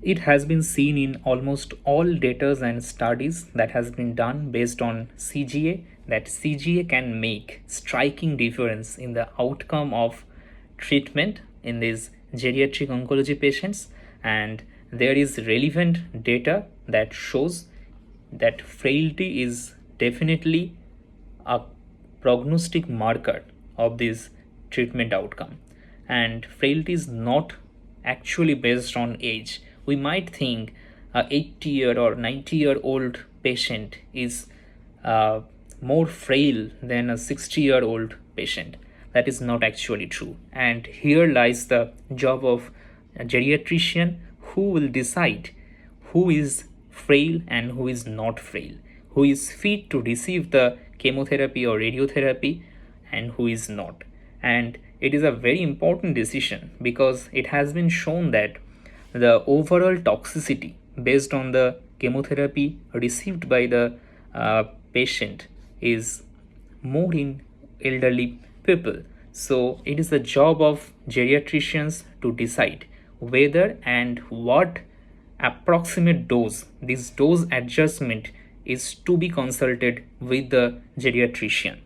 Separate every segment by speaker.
Speaker 1: It has been seen in almost all data and studies that has been done based on CGA that CGA can make striking difference in the outcome of treatment in these geriatric oncology patients, and there is relevant data that shows that frailty is definitely a prognostic marker of this treatment outcome. And frailty is not actually based on age. We might think a 80-year or 90-year-old patient is more frail than a 60-year-old patient. That is not actually true. And here lies the job of a geriatrician, who will decide who is frail and who is not frail, who is fit to receive the chemotherapy or radiotherapy and who is not. And it is a very important decision because it has been shown that the overall toxicity based on the chemotherapy received by the patient is more in elderly people. So it is the job of geriatricians to decide whether and what approximate dose, this dose adjustment is to be consulted with the geriatrician.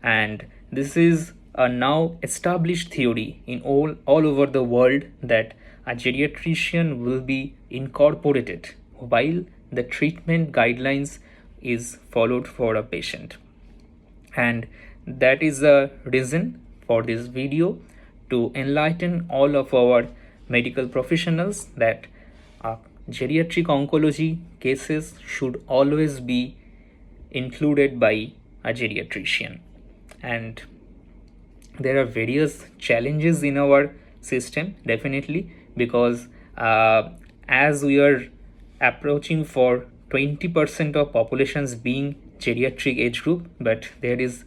Speaker 1: And this is a now established theory in all over the world that a geriatrician will be incorporated while the treatment guidelines is followed for a patient. And that is the reason for this video, to enlighten all of our medical professionals that geriatric oncology cases should always be included by a geriatrician. And there are various challenges in our system, definitely, because as we are approaching for 20% of populations being geriatric age group, but there is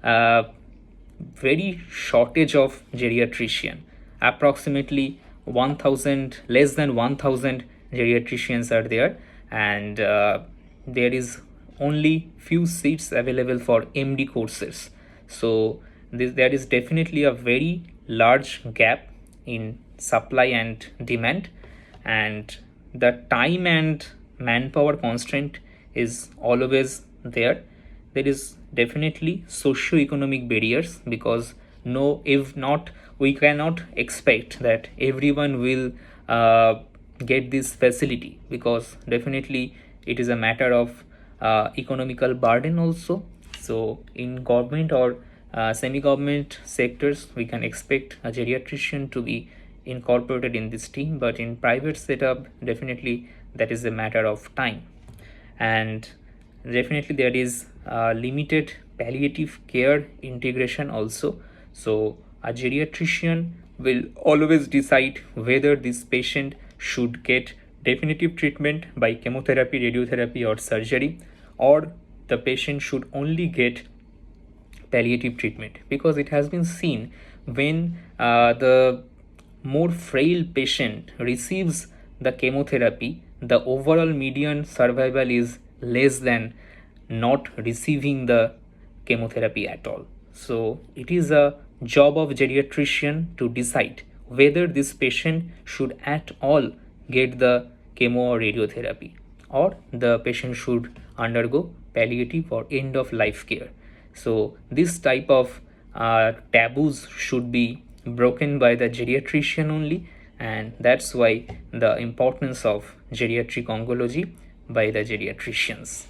Speaker 1: very shortage of geriatrician. Approximately 1000, less than 1000 geriatricians are there, and there is only few seats available for MD courses. So there is definitely a very large gap in supply and demand, and the time and manpower constraint is always there. There is definitely socio-economic barriers because if not, we cannot expect that everyone will get this facility, because definitely it is a matter of economical burden also. So in government or semi-government sectors, we can expect a geriatrician to be incorporated in this team, but in private setup, definitely that is a matter of time. And definitely there is limited palliative care integration also. So a geriatrician will always decide whether this patient should get definitive treatment by chemotherapy, radiotherapy or surgery, or the patient should only get palliative treatment, because it has been seen when the more frail patient receives the chemotherapy, the overall median survival is less than not receiving the chemotherapy at all. So it is a job of geriatrician to decide whether this patient should at all get the chemo or radiotherapy, or the patient should undergo palliative or end of life care. So this type of taboos should be broken by the geriatrician only, and that's why the importance of geriatric oncology by the geriatricians.